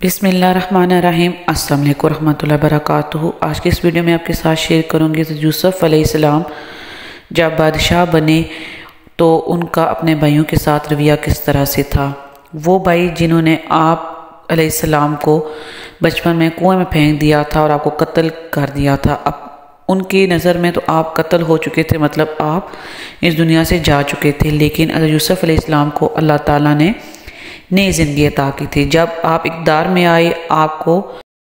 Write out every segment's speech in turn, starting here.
बिस्मिल्लाहिर्रहमानिर्रहीम। अस्सलाम वालेकुम रहमतुल्लाहि व बरकातुहू। आज की इस वीडियो में आपके साथ शेयर करूँगी तो यूसुफ अलैहिस्सलाम जब बादशाह बने तो उनका अपने भाइयों के साथ रवैया किस तरह से था। वो भाई जिन्होंने आप अलैहिस्सलाम को बचपन में कुएं में फेंक दिया था और आपको कत्ल कर दिया था, अब उनकी नज़र में तो आप कत्ल हो चुके थे, मतलब आप इस दुनिया से जा चुके थे। लेकिन हज़रत यूसुफ अलैहिस्सलाम को अल्लाह ताला ने नई ज़िंदगी अता की थी। जब आप इक़्तिदार में आए, आपको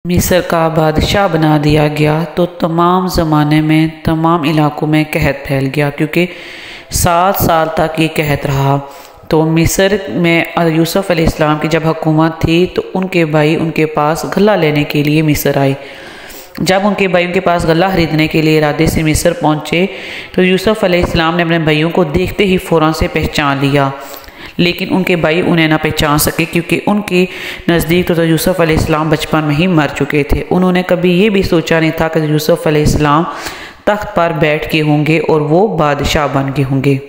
मिस्र का बादशाह बना दिया गया तो तमाम ज़माने में तमाम इलाकों में कहत फैल गया, क्योंकि 7 साल तक ये कहत रहा। तो मिस्र में यूसुफ अलैहिस्सलाम की जब हुकूमत थी तो उनके भाई उनके पास गल्ला लेने के लिए मिस्र आए। जब उनके भाई उनके पास गल्ला खरीदने के लिए इरादे से मिस्र पहुँचे तो यूसुफ अलैहिस्सलाम ने अपने भाइयों को देखते ही फ़ौरन से पहचान लिया, लेकिन उनके भाई उन्हें ना पहचान सके, क्योंकि उनके नज़दीक तो यूसुफ अलैहिस्सलाम बचपन में ही मर चुके थे। उन्होंने कभी ये भी सोचा नहीं था कि यूसुफ अलैहिस्सलाम तख्त पर बैठ के होंगे और वो बादशाह बन के होंगे।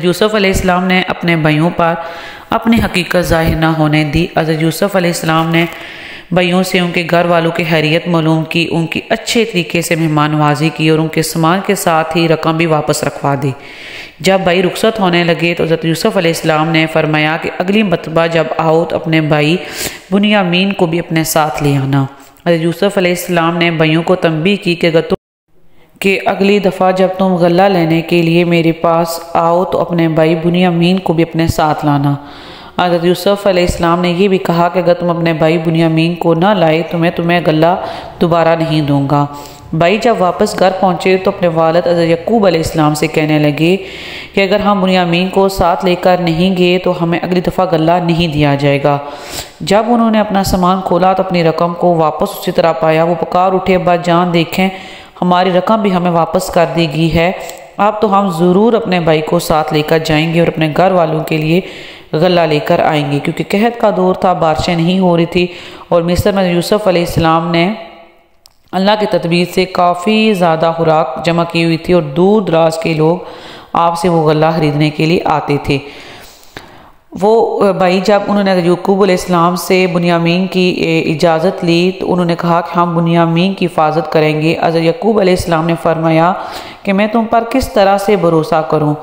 यूसुफ अलैहिस्सलाम ने अपने भाइयों पर अपनी हकीकत ज़ाहिर ना होने दी। यूसुफ अलैहिस्सलाम ने भाइयों से उनके घर वालों की हैरियत मालूम की, उनकी अच्छे तरीके से मेहमान नवाजी की और उनके सामान के साथ ही रकम भी वापस रखवा दी। जब भाई रुखसत होने लगे तो हज़रत यूसुफ अलैहिस्सलाम ने फरमाया कि अगली मरतबा जब आओ तो अपने भाई बुनियामीन को भी अपने साथ ले आना। हज़रत यूसुफ अलैहिस्सलाम ने भाइयों को तंबीह की कि अगली दफ़ा जब तुम गल्ला लेने के लिए मेरे पास आओ तो अपने भाई बुनियामीन को भी अपने साथ लाना। हज़रत यूसुफ अलैहिस्सलाम ने यह भी कहा कि अगर तुम अपने भाई बुनियामीन को ना लाए तो मैं तुम्हें गल्ला दोबारा नहीं दूंगा। भाई जब वापस घर पहुँचे तो अपने वालिद हज़रत यकूब अलैहिस्सलाम से कहने लगे कि अगर हम बुनियामीन को साथ लेकर नहीं गए तो हमें अगली दफ़ा गल्ला नहीं दिया जाएगा। जब उन्होंने अपना सामान खोला तो अपनी रकम को वापस उसी तरह पाया। वो पुकार उठे, अब्बा जान देखें, हमारी रकम भी हमें वापस कर दी गई है। अब तो हम ज़रूर अपने भाई को साथ लेकर जाएंगे और अपने घर वालों के लिए गल्ला लेकर आएंगे, क्योंकि कहत का दौर था, बारिशें नहीं हो रही थी और मिस्र में यूसुफ अलैहिस्सलाम ने अल्लाह की तदबीर से काफ़ी ज़्यादा खुराक जमा की हुई थी और दूर दराज के लोग आपसे वो गल्ला ख़रीदने के लिए आते थे। वो भाई जब उन्होंने यकूब अलैहिस्सलाम से बुनियामीन की इजाज़त ली तो उन्होंने कहा कि हम बुनियामीन की हिफाजत करेंगे। हज़रत यकूब अलैहिस्सलाम ने फरमाया कि मैं तुम पर किस तरह से भरोसा करूं,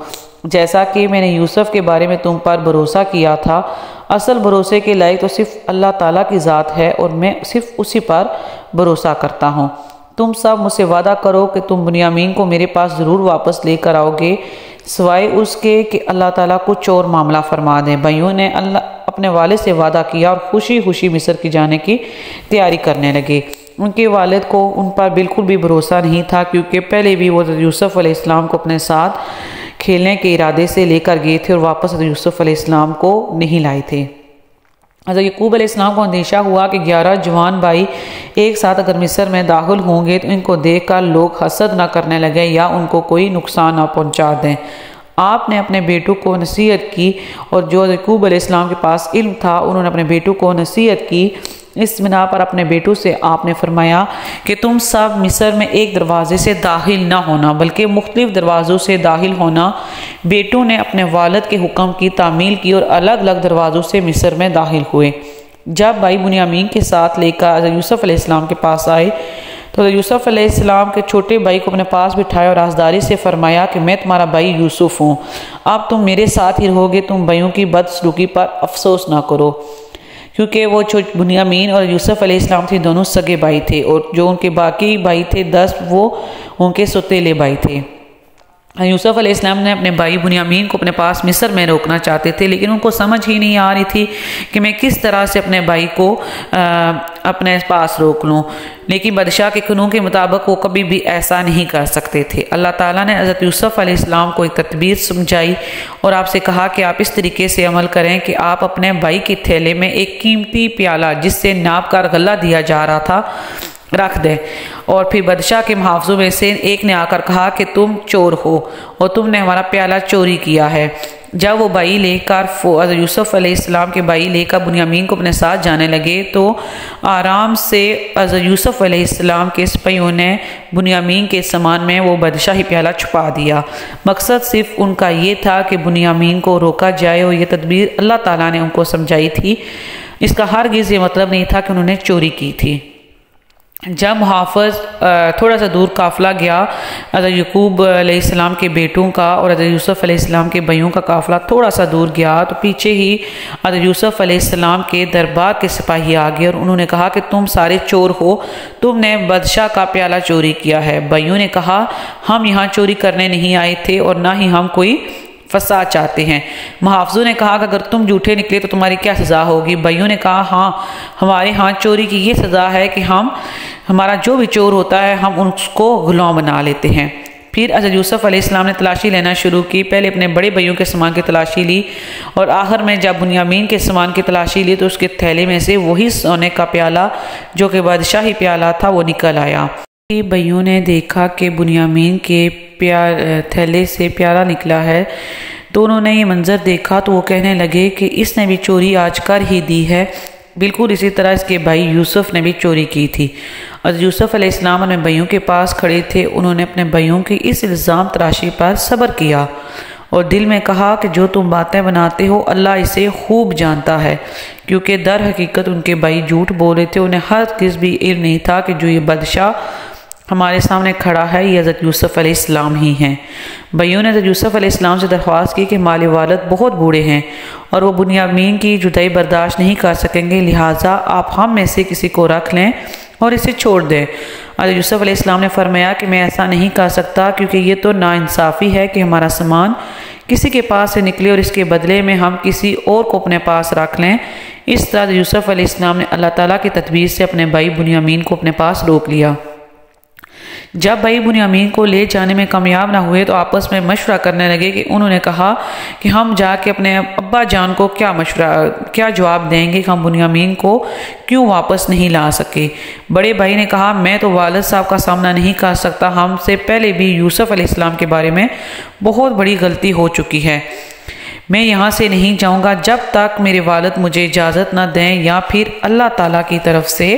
जैसा कि मैंने यूसुफ के बारे में तुम पर भरोसा किया था। असल भरोसे के लायक तो सिर्फ अल्लाह ताला की ज़ात है और मैं सिर्फ उसी पर भरोसा करता हूँ। तुम सब मुझसे वादा करो कि तुम बुनियामीन को मेरे पास ज़रूर वापस लेकर आओगे, सिवाय उसके कि अल्लाह ताला कुछ और मामला फरमा दें। भाइयों ने अपने वालिद से वादा किया और खुशी खुशी मिस्र की जाने की तैयारी करने लगे। उनके वालिद को उन पर बिल्कुल भी भरोसा नहीं था, क्योंकि पहले भी वो यूसुफ अलैहिस्सलाम को अपने साथ खेलने के इरादे से लेकर गए थे और वापस यूसुफ अलैहिस्सलाम को नहीं लाए थे। हज़रत यकूब अलैहिस्सलाम को अंदेशा हुआ कि 11 जवान भाई एक साथ अगर मिस्र में दाखिल होंगे तो इनको देखकर लोग हसद ना करने लगे या उनको कोई नुकसान ना पहुंचा दें। आपने अपने बेटों को नसीहत की और जो यकूब अलैहिस्सलाम के पास इल्म था उन्होंने अपने बेटों को नसीहत की। इस बिना पर अपने बेटों से आपने फरमाया कि तुम सब मिस्र में एक दरवाजे से दाखिल ना होना, बल्कि मुख्तलिफ दरवाज़ों से दाखिल होना। बेटों ने अपने वालिद के हुक्म की तामील की और अलग अलग दरवाज़ों से मिस्र में दाखिल हुए। जब भाई बुनियामीन के साथ लेकर यूसुफ अलैहिस्सलाम के पास आए तो यूसुफ अलैहिस्सलाम के छोटे भाई को अपने पास बिठाया और राजदारी से फरमाया कि मैं तुम्हारा भाई यूसुफ हूँ, अब तुम मेरे साथ ही रहोगे, तुम भाइयों की बदसलूकी पर अफसोस ना करो। क्योंकि वो बुनियामीन और यूसुफ अलैहिस्सलाम थे, दोनों सगे भाई थे और जो उनके बाकी भाई थे 10 वो उनके सौतेले भाई थे। यूसुफ अलैहिस्सलाम ने अपने भाई बुनियामीन को अपने पास मिस्र में रोकना चाहते थे, लेकिन उनको समझ ही नहीं आ रही थी कि मैं किस तरह से अपने भाई को अपने पास रोक लूँ। लेकिन बादशाह के कानून के मुताबिक वो कभी भी ऐसा नहीं कर सकते थे। अल्लाह ताला ने हज़रत यूसुफ अलैहिस्सलाम को एक तदबीर समझाई और आपसे कहा कि आप इस तरीके से अमल करें कि आप अपने भाई के थैले में एक कीमती प्याला जिससे नाप कर गल्ला दिया जा रहा था रख दें। और फिर बादशाह के मुहाफ़िज़ों में से एक ने आकर कहा कि तुम चोर हो और तुमने हमारा प्याला चोरी किया है। जब वो भाई लेकर यूसुफ अलैहिस्सलाम के भाई लेकर बुनियामीन को अपने साथ जाने लगे तो आराम से यूसुफ अलैहिस्सलाम के सिपाहियों ने बुनियामीन के सामान में वो बादशाही प्याला छुपा दिया। मकसद सिर्फ उनका ये था कि बुनियामीन को रोका जाए और ये तदबीर अल्लाह ताला ने उनको समझाई थी। इसका हरगिज़ ये मतलब नहीं था कि उन्होंने चोरी की थी। जब मुहाफ़िज़ थोड़ा सा दूर काफ़िला गया, हज़रत याकूब अलैहिस्सलाम के बेटों का और हज़रत यूसुफ़ अलैहिस्सलाम के भाइयों का काफ़िला थोड़ा सा दूर गया तो पीछे ही हज़रत यूसुफ़ अलैहिस्सलाम के दरबार के सिपाही आ गए और उन्होंने कहा कि तुम सारे चोर हो, तुमने बादशाह का प्याला चोरी किया है। भाइयों ने कहा हम यहाँ चोरी करने नहीं आए थे और ना ही हम कोई फसाद चाहते हैं। मुहाफ़िज़ों ने कहा कि अगर तुम झूठे निकले तो तुम्हारी क्या सज़ा होगी। भाइयों ने कहा हाँ, हमारे यहाँ चोरी की ये सज़ा है कि हमारा जो भी चोर होता है हम उसको गुलाम बना लेते हैं। फिर हज़रत यूसुफ़ अलैहिस्सलाम ने तलाशी लेना शुरू की। पहले अपने बड़े भाइयों के सामान की तलाशी ली और आखिर में जब बुनियामीन के सामान की तलाशी ली तो उसके थैले में से वही सोने का प्याला जो कि बादशाही प्याला था वो निकल आया। भाइयों ने देखा कि बुनियामीन के थैले से प्याला निकला है तो उन्होंने ये मंज़र देखा तो वो कहने लगे कि इसने भी चोरी आज कर ही दी है। बिल्कुल इसी तरह इसके भाई यूसुफ़ ने भी चोरी की थी। और यूसुफ़ अलैहिस्सलाम अपने भाइयों के पास खड़े थे। उन्होंने अपने भाइयों की इस इल्ज़ाम तराशी पर सब्र किया और दिल में कहा कि जो तुम बातें बनाते हो अल्लाह इसे खूब जानता है, क्योंकि दर हकीकत उनके भाई झूठ बोले थे। उन्हें हर किस भी इल्म नहीं था कि जो ये बादशाह हमारे सामने खड़ा है ये हज़रत यूसुफ़ अलैहिस्सलाम ही हैं। भाइयों ने हज़रत यूसुफ़ अलैहिस्सलाम से दरख्वास्त की कि माले वालिद बहुत बूढ़े हैं और वो बुनियामीन की जुदाई बर्दाश्त नहीं कर सकेंगे, लिहाजा आप हम में से किसी को रख लें और इसे छोड़ दें। हज़रत यूसुफ़ अलैहिस्सलाम ने फरमाया कि मैं ऐसा नहीं कर सकता, क्योंकि ये तो नाइंसाफ़ी है कि हमारा सामान किसी के पास से निकले और इसके बदले में हम किसी और को अपने पास रख लें। इस तरह यूसुफ़ अलैहिस्सलाम ने अल्लाह ताला की तदबीर से अपने भाई बुनियामीन को अपने पास रोक लिया। जब भाई बुनियामीन को ले जाने में कामयाब ना हुए तो आपस में मशवरा करने लगे कि उन्होंने कहा कि हम जाके अपने अब्बा जान को क्या जवाब देंगे कि हम बुनियामीन को क्यों वापस नहीं ला सके। बड़े भाई ने कहा मैं तो वालिद साहब का सामना नहीं कर सकता, हमसे पहले भी यूसुफ़ अलैहिस्सलाम के बारे में बहुत बड़ी गलती हो चुकी है। मैं यहाँ से नहीं जाऊँगा जब तक मेरे वालिद मुझे इजाज़त ना दें या फिर अल्लाह ताला की तरफ से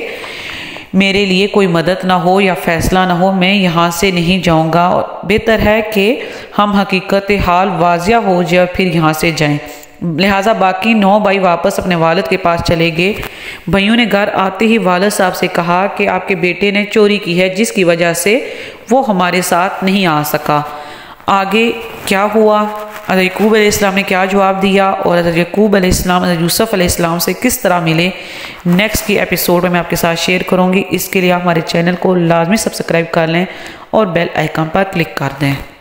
मेरे लिए कोई मदद ना हो या फ़ैसला ना हो, मैं यहाँ से नहीं जाऊँगा। बेहतर है कि हम हकीकत हाल वाजिया हो जाए फिर यहाँ से जाएं। लिहाजा बाकी 9 भाई वापस अपने वालिद के पास चले गए। भाइयों ने घर आते ही वालिद साहब से कहा कि आपके बेटे ने चोरी की है जिसकी वजह से वो हमारे साथ नहीं आ सका। आगे क्या हुआ, हज़रत याकूब अलैहिस्सलाम ने क्या जवाब दिया और हज़रत याकूब अलैहिस्सलाम हज़रत यूसुफ़ अलैहिस्सलाम से किस तरह मिले, नेक्स्ट की एपिसोड में मैं आपके साथ शेयर करूँगी। इसके लिए आप हमारे चैनल को लाजमी सब्सक्राइब कर लें और बेल आइकन पर क्लिक कर दें।